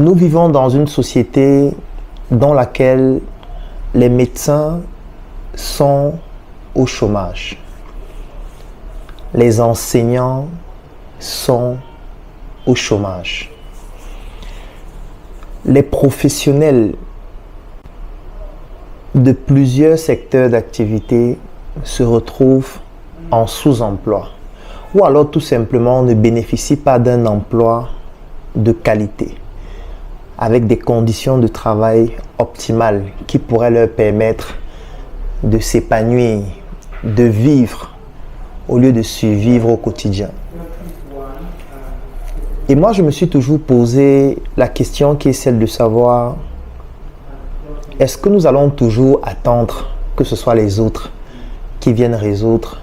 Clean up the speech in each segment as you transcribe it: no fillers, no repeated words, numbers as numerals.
Nous vivons dans une société dans laquelle les médecins sont au chômage. Les enseignants sont au chômage. Les professionnels de plusieurs secteurs d'activité se retrouvent en sous-emploi ou alors tout simplement ne bénéficient pas d'un emploi de qualité avec des conditions de travail optimales qui pourraient leur permettre de s'épanouir, de vivre au lieu de survivre au quotidien. Et moi, je me suis toujours posé la question qui est celle de savoir, est-ce que nous allons toujours attendre que ce soit les autres qui viennent résoudre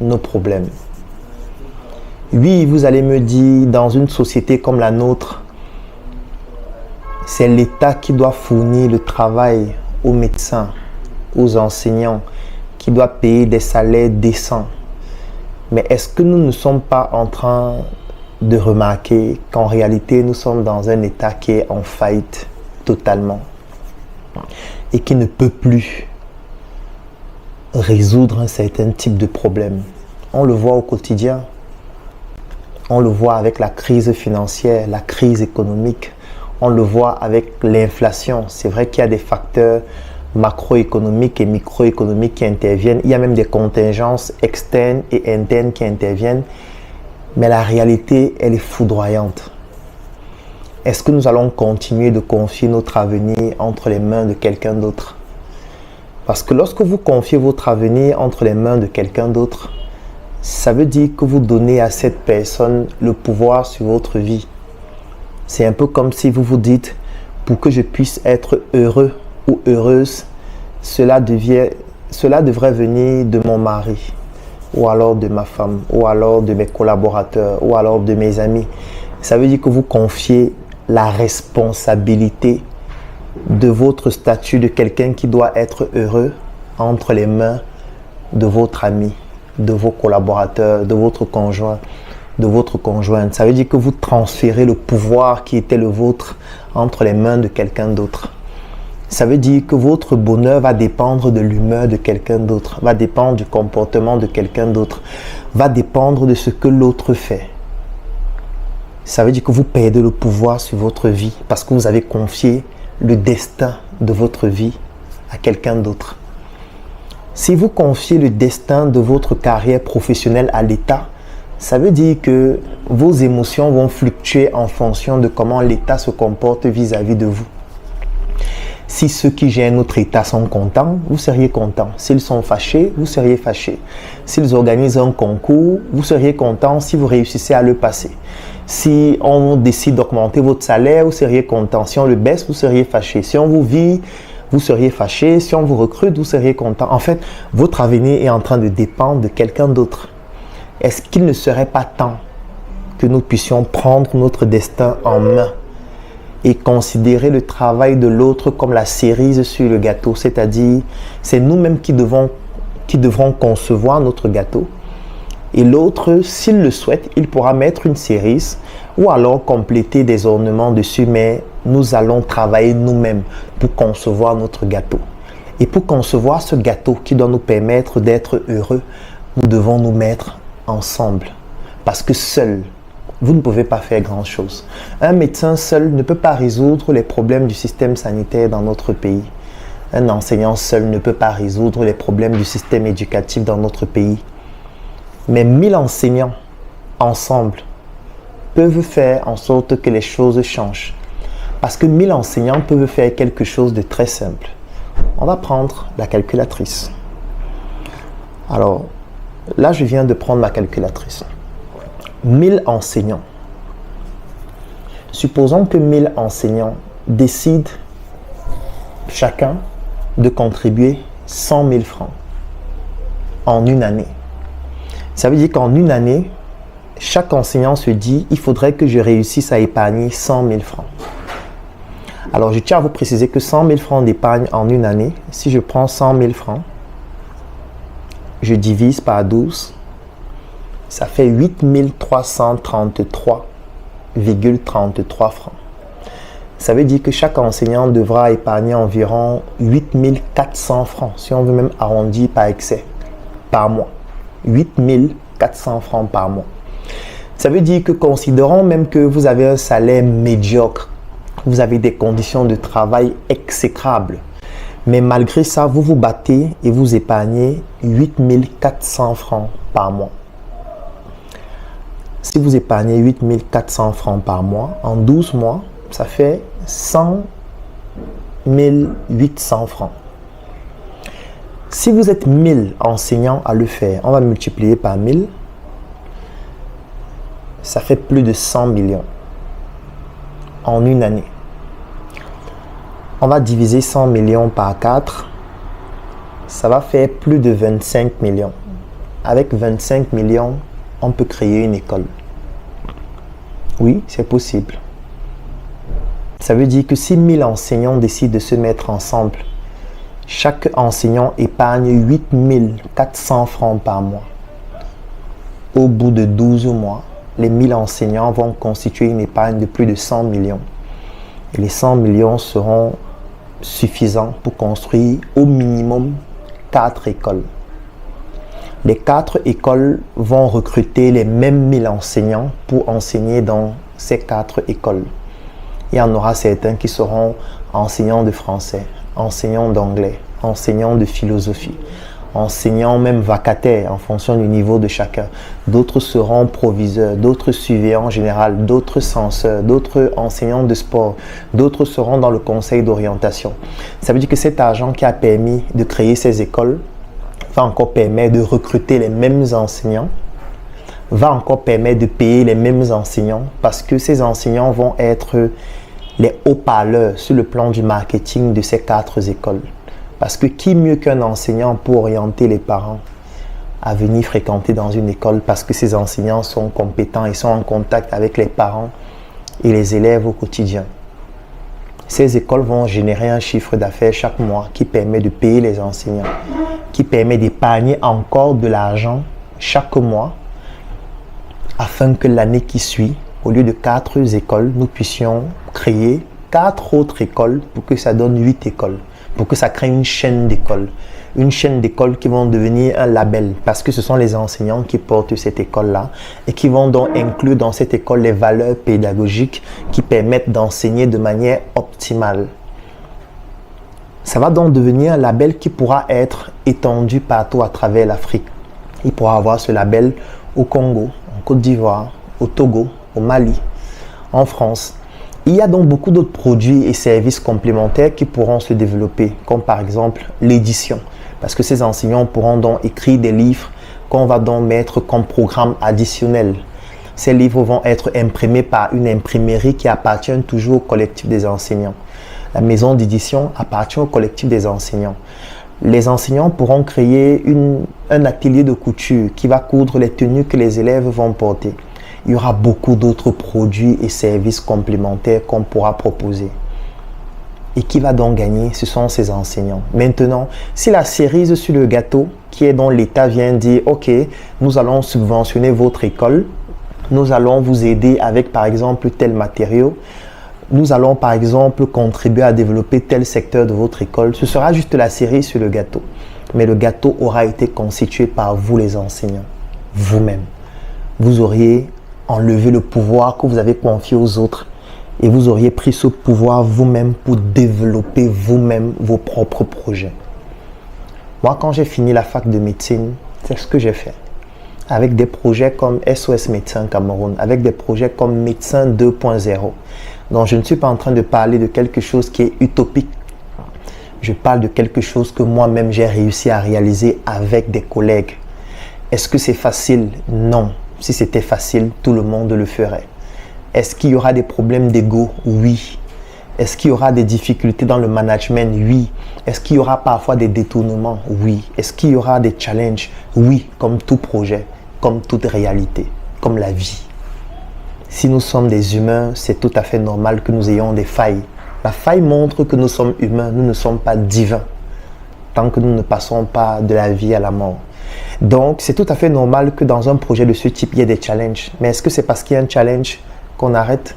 nos problèmes? Oui, vous allez me dire, dans une société comme la nôtre, c'est l'État qui doit fournir le travail aux médecins, aux enseignants, qui doit payer des salaires décents. Mais est-ce que nous ne sommes pas en train de remarquer qu'en réalité, nous sommes dans un État qui est en faillite totalement et qui ne peut plus résoudre un certain type de problème? On le voit au quotidien. On le voit avec la crise financière, la crise économique. On le voit avec l'inflation. C'est vrai qu'il y a des facteurs macroéconomiques et microéconomiques qui interviennent. Il y a même des contingences externes et internes qui interviennent. Mais la réalité, elle est foudroyante. Est-ce que nous allons continuer de confier notre avenir entre les mains de quelqu'un d'autre? Parce que lorsque vous confiez votre avenir entre les mains de quelqu'un d'autre, ça veut dire que vous donnez à cette personne le pouvoir sur votre vie. C'est un peu comme si vous vous dites, pour que je puisse être heureux ou heureuse, cela devrait venir de mon mari, ou alors de ma femme, ou alors de mes collaborateurs, ou alors de mes amis. Ça veut dire que vous confiez la responsabilité de votre statut de quelqu'un qui doit être heureux entre les mains de votre ami, de vos collaborateurs, de votre conjoint, de votre conjointe. Ça veut dire que vous transférez le pouvoir qui était le vôtre entre les mains de quelqu'un d'autre. Ça veut dire que votre bonheur va dépendre de l'humeur de quelqu'un d'autre, va dépendre du comportement de quelqu'un d'autre, va dépendre de ce que l'autre fait. Ça veut dire que vous perdez le pouvoir sur votre vie parce que vous avez confié le destin de votre vie à quelqu'un d'autre. Si vous confiez le destin de votre carrière professionnelle à l'État, ça veut dire que vos émotions vont fluctuer en fonction de comment l'État se comporte vis-à-vis de vous. Si ceux qui gèrent notre État sont contents, vous seriez content. S'ils sont fâchés, vous seriez fâché. S'ils organisent un concours, vous seriez content si vous réussissez à le passer. Si on décide d'augmenter votre salaire, vous seriez content. Si on le baisse, vous seriez fâché. Si on vous vire, vous seriez fâché. Si on vous recrute, vous seriez content. En fait, votre avenir est en train de dépendre de quelqu'un d'autre. Est-ce qu'il ne serait pas temps que nous puissions prendre notre destin en main et considérer le travail de l'autre comme la cerise sur le gâteau? C'est-à-dire, c'est nous-mêmes qui devrons concevoir notre gâteau. Et l'autre, s'il le souhaite, il pourra mettre une cerise ou alors compléter des ornements dessus, mais nous allons travailler nous-mêmes pour concevoir notre gâteau. Et pour concevoir ce gâteau qui doit nous permettre d'être heureux, nous devons nous mettre ensemble. Parce que seul, vous ne pouvez pas faire grand-chose. Un médecin seul ne peut pas résoudre les problèmes du système sanitaire dans notre pays. Un enseignant seul ne peut pas résoudre les problèmes du système éducatif dans notre pays. Mais 1000 enseignants, ensemble, peuvent faire en sorte que les choses changent. Parce que 1000 enseignants peuvent faire quelque chose de très simple. On va prendre la calculatrice. Alors, là, je viens de prendre ma calculatrice. 1000 enseignants. Supposons que 1000 enseignants décident chacun de contribuer 100 000 francs en une année. Ça veut dire qu'en une année, chaque enseignant se dit, il faudrait que je réussisse à épargner 100 000 francs. Alors, je tiens à vous préciser que 100 000 francs d'épargne en une année, si je prends 100 000 francs, je divise par 12, ça fait 8 333,33 francs. Ça veut dire que chaque enseignant devra épargner environ 8 400 francs, si on veut même arrondir par excès, par mois. 8 400 francs par mois. Ça veut dire que considérons même que vous avez un salaire médiocre, vous avez des conditions de travail exécrables, mais malgré ça, vous vous battez et vous épargnez 8 400 francs par mois. Si vous épargnez 8 400 francs par mois, en 12 mois, ça fait 100 800 francs. Si vous êtes 1000 enseignants à le faire, on va multiplier par 1000, ça fait plus de 100 millions en une année. On va diviser 100 millions par 4, ça va faire plus de 25 millions. Avec 25 millions, on peut créer une école. Oui, c'est possible. Ça veut dire que si 1000 enseignants décident de se mettre ensemble, chaque enseignant épargne 8 400 francs par mois. Au bout de 12 mois, les 1000 enseignants vont constituer une épargne de plus de 100 millions. Et les 100 millions seront suffisants pour construire au minimum 4 écoles. Les 4 écoles vont recruter les mêmes 1000 enseignants pour enseigner dans ces 4 écoles. Il y en aura certains qui seront enseignants de français, enseignants d'anglais, enseignants de philosophie, enseignants même vacataires en fonction du niveau de chacun. D'autres seront proviseurs, d'autres surveillants général, d'autres censeurs, d'autres enseignants de sport, d'autres seront dans le conseil d'orientation. Ça veut dire que cet argent qui a permis de créer ces écoles va encore permettre de recruter les mêmes enseignants, va encore permettre de payer les mêmes enseignants parce que ces enseignants vont être les haut-parleurs sur le plan du marketing de ces 4 écoles. Parce que qui mieux qu'un enseignant pour orienter les parents à venir fréquenter dans une école parce que ces enseignants sont compétents et sont en contact avec les parents et les élèves au quotidien. Ces écoles vont générer un chiffre d'affaires chaque mois qui permet de payer les enseignants, qui permet d'épargner encore de l'argent chaque mois afin que l'année qui suit, au lieu de 4 écoles, nous puissions créer 4 autres écoles pour que ça donne 8 écoles, pour que ça crée une chaîne d'écoles. Une chaîne d'écoles qui vont devenir un label parce que ce sont les enseignants qui portent cette école-là et qui vont donc inclure dans cette école les valeurs pédagogiques qui permettent d'enseigner de manière optimale. Ça va donc devenir un label qui pourra être étendu partout à travers l'Afrique. Il pourra avoir ce label au Congo, en Côte d'Ivoire, au Togo, au Mali, en France. Il y a donc beaucoup d'autres produits et services complémentaires qui pourront se développer, comme par exemple l'édition. Parce que ces enseignants pourront donc écrire des livres qu'on va donc mettre comme programme additionnel. Ces livres vont être imprimés par une imprimerie qui appartient toujours au collectif des enseignants. La maison d'édition appartient au collectif des enseignants. Les enseignants pourront créer un atelier de couture qui va coudre les tenues que les élèves vont porter. Il y aura beaucoup d'autres produits et services complémentaires qu'on pourra proposer. Et qui va donc gagner? Ce sont ces enseignants. Maintenant, si la cerise sur le gâteau, qui est dont l'État vient dire, ok, nous allons subventionner votre école, nous allons vous aider avec par exemple tel matériau, nous allons par exemple contribuer à développer tel secteur de votre école, ce sera juste la cerise sur le gâteau. Mais le gâteau aura été constitué par vous les enseignants, vous-même. Vous auriez enlevé le pouvoir que vous avez confié aux autres et vous auriez pris ce pouvoir vous-même pour développer vous-même vos propres projets. Moi, quand j'ai fini la fac de médecine, c'est ce que j'ai fait. Avec des projets comme SOS Médecins Cameroun, avec des projets comme Médecin 2.0. Donc, je ne suis pas en train de parler de quelque chose qui est utopique. Je parle de quelque chose que moi-même j'ai réussi à réaliser avec des collègues. Est-ce que c'est facile? Non. Si c'était facile, tout le monde le ferait. Est-ce qu'il y aura des problèmes d'ego? Oui. Est-ce qu'il y aura des difficultés dans le management? Oui. Est-ce qu'il y aura parfois des détournements? Oui. Est-ce qu'il y aura des challenges? Oui, comme tout projet, comme toute réalité, comme la vie. Si nous sommes des humains, c'est tout à fait normal que nous ayons des failles. La faille montre que nous sommes humains, nous ne sommes pas divins, tant que nous ne passons pas de la vie à la mort. Donc, c'est tout à fait normal que dans un projet de ce type, il y ait des challenges. Mais est-ce que c'est parce qu'il y a un challenge qu'on arrête?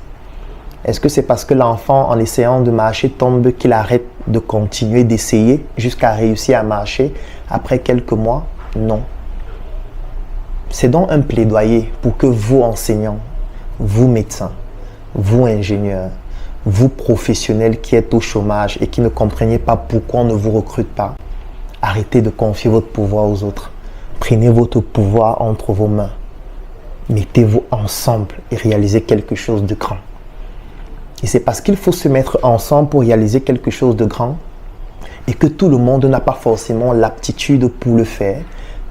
Est-ce que c'est parce que l'enfant, en essayant de marcher, tombe qu'il arrête de continuer d'essayer jusqu'à réussir à marcher après quelques mois? Non. C'est donc un plaidoyer pour que vous, enseignants, vous, médecins, vous, ingénieurs, vous, professionnels qui êtes au chômage et qui ne comprenez pas pourquoi on ne vous recrute pas, arrêtez de confier votre pouvoir aux autres. Prenez votre pouvoir entre vos mains. Mettez-vous ensemble et réalisez quelque chose de grand. Et c'est parce qu'il faut se mettre ensemble pour réaliser quelque chose de grand et que tout le monde n'a pas forcément l'aptitude pour le faire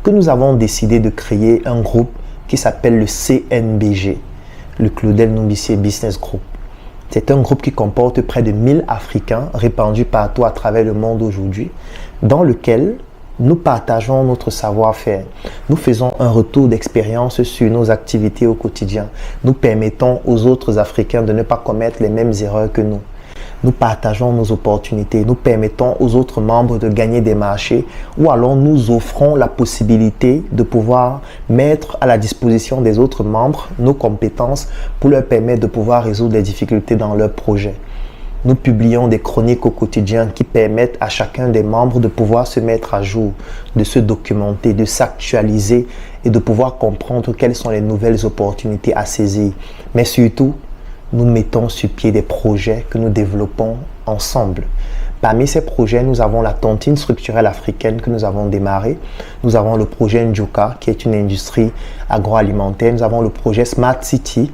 que nous avons décidé de créer un groupe qui s'appelle le CNBG, le Claudel Nombissier Business Group. C'est un groupe qui comporte près de 1000 Africains répandus partout à travers le monde aujourd'hui, dans lequel nous partageons notre savoir-faire. Nous faisons un retour d'expérience sur nos activités au quotidien. Nous permettons aux autres Africains de ne pas commettre les mêmes erreurs que nous. Nous partageons nos opportunités. Nous permettons aux autres membres de gagner des marchés ou alors nous offrons la possibilité de pouvoir mettre à la disposition des autres membres nos compétences pour leur permettre de pouvoir résoudre des difficultés dans leurs projets. Nous publions des chroniques au quotidien qui permettent à chacun des membres de pouvoir se mettre à jour, de se documenter, de s'actualiser et de pouvoir comprendre quelles sont les nouvelles opportunités à saisir. Mais surtout, nous mettons sur pied des projets que nous développons ensemble. Parmi ces projets, nous avons la tontine structurelle africaine que nous avons démarrée. Nous avons le projet Njuka, qui est une industrie agroalimentaire. Nous avons le projet Smart City,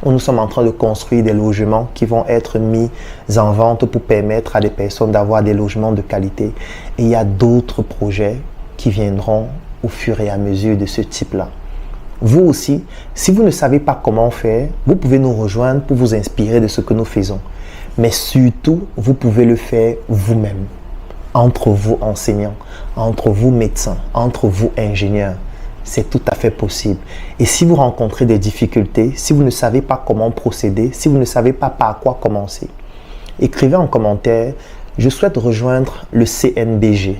où nous sommes en train de construire des logements qui vont être mis en vente pour permettre à des personnes d'avoir des logements de qualité. Et il y a d'autres projets qui viendront au fur et à mesure de ce type-là. Vous aussi, si vous ne savez pas comment faire, vous pouvez nous rejoindre pour vous inspirer de ce que nous faisons. Mais surtout, vous pouvez le faire vous-même, entre vous enseignants, entre vous médecins, entre vous ingénieurs. C'est tout à fait possible. Et si vous rencontrez des difficultés, si vous ne savez pas comment procéder, si vous ne savez pas par quoi commencer, écrivez en commentaire « Je souhaite rejoindre le CNBG »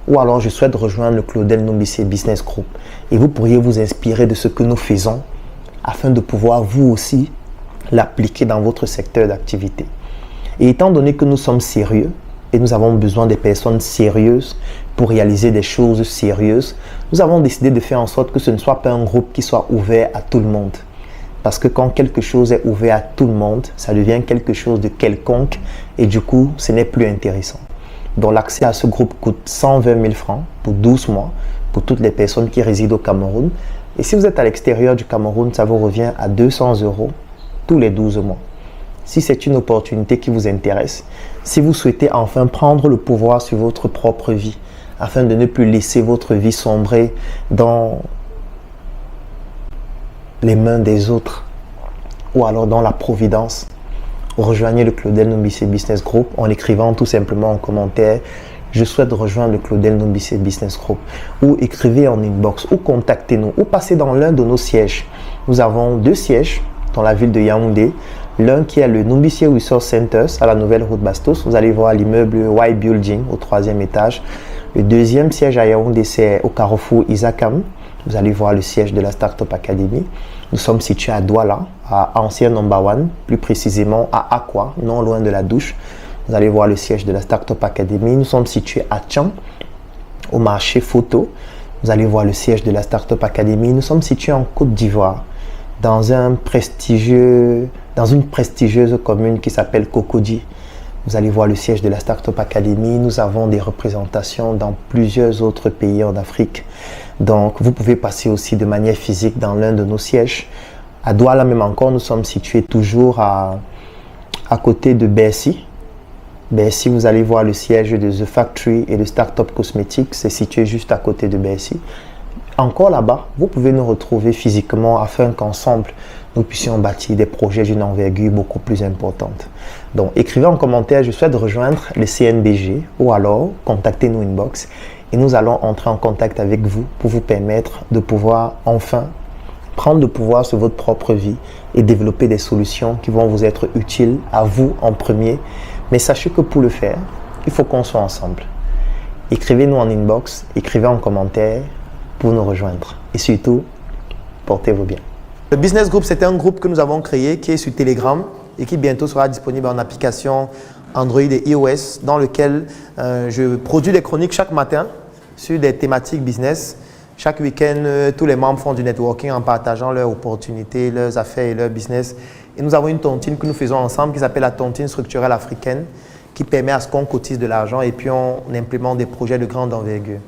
ou alors « Je souhaite rejoindre le Claudel Nombissier Business Group » et vous pourriez vous inspirer de ce que nous faisons afin de pouvoir vous aussi l'appliquer dans votre secteur d'activité. Et étant donné que nous sommes sérieux, et nous avons besoin des personnes sérieuses pour réaliser des choses sérieuses, nous avons décidé de faire en sorte que ce ne soit pas un groupe qui soit ouvert à tout le monde. Parce que quand quelque chose est ouvert à tout le monde, ça devient quelque chose de quelconque et du coup, ce n'est plus intéressant. Donc l'accès à ce groupe coûte 120 000 francs pour 12 mois pour toutes les personnes qui résident au Cameroun. Et si vous êtes à l'extérieur du Cameroun, ça vous revient à 200 € tous les 12 mois. Si c'est une opportunité qui vous intéresse, si vous souhaitez enfin prendre le pouvoir sur votre propre vie, afin de ne plus laisser votre vie sombrer dans les mains des autres, ou alors dans la providence, rejoignez le Claudel Nombissier Business Group en écrivant tout simplement en commentaire « Je souhaite rejoindre le Claudel Nombissier Business Group » ou écrivez en inbox ou contactez-nous ou passez dans l'un de nos sièges. Nous avons 2 sièges dans la ville de Yaoundé. L'un qui est le Nombissier Resource Centers à la nouvelle route Bastos. Vous allez voir l'immeuble Y Building au 3e étage. Le deuxième siège à Yaoundé, c'est au carrefour Isakam. Vous allez voir le siège de la Startup Academy. Nous sommes situés à Douala, à Ancien Number One, plus précisément à Aqua, non loin de la douche. Vous allez voir le siège de la Startup Academy. Nous sommes situés à Tchang, au marché photo. Vous allez voir le siège de la Startup Academy. Nous sommes situés en Côte d'Ivoire, dans une prestigieuse commune qui s'appelle Cocody. Vous allez voir le siège de la Startup Academy. Nous avons des représentations dans plusieurs autres pays en Afrique. Donc, vous pouvez passer aussi de manière physique dans l'un de nos sièges. À Douala même encore, nous sommes situés toujours à côté de Bercy. Bercy, vous allez voir le siège de The Factory et de Startup Cosmetics. C'est situé juste à côté de Bercy. Encore là-bas, vous pouvez nous retrouver physiquement afin qu'ensemble, nous puissions bâtir des projets d'une envergure beaucoup plus importante. Donc, écrivez en commentaire « Je souhaite rejoindre le CNBG » ou alors contactez-nous inbox et nous allons entrer en contact avec vous pour vous permettre de pouvoir enfin prendre le pouvoir sur votre propre vie et développer des solutions qui vont vous être utiles à vous en premier. Mais sachez que pour le faire, il faut qu'on soit ensemble. Écrivez-nous en inbox, écrivez en commentaire pour nous rejoindre. Et surtout, portez-vous bien. Le Business Group, c'est un groupe que nous avons créé qui est sur Telegram. et qui bientôt sera disponible en application Android et iOS, dans lequel je produis des chroniques chaque matin sur des thématiques business. Chaque week-end, tous les membres font du networking en partageant leurs opportunités, leurs affaires et leur business. Et nous avons une tontine que nous faisons ensemble qui s'appelle la tontine structurelle africaine, qui permet à ce qu'on cotise de l'argent et puis on implémente des projets de grande envergure.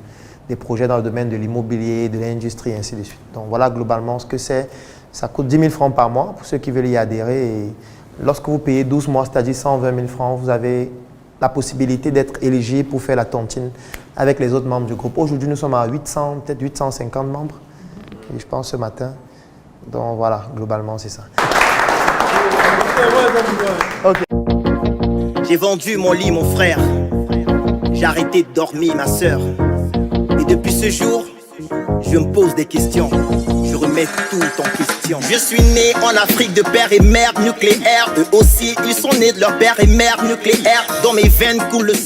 Des projets dans le domaine de l'immobilier, de l'industrie et ainsi de suite. Donc voilà globalement ce que c'est. Ça coûte 10 000 francs par mois pour ceux qui veulent y adhérer. Et lorsque vous payez 12 mois, c'est-à-dire 120 000 francs, vous avez la possibilité d'être éligible pour faire la tontine avec les autres membres du groupe. Aujourd'hui, nous sommes à 800, peut-être 850 membres, et je pense ce matin. Donc voilà, globalement, c'est ça. Okay. J'ai vendu mon lit, mon frère. J'ai arrêté de dormir, ma sœur. Et depuis ce jour, je me pose des questions. Je remets tout en question. Je suis né en Afrique de père et mère nucléaire. Eux aussi, ils sont nés de leur père et mère nucléaire. Dans mes veines coule le sang.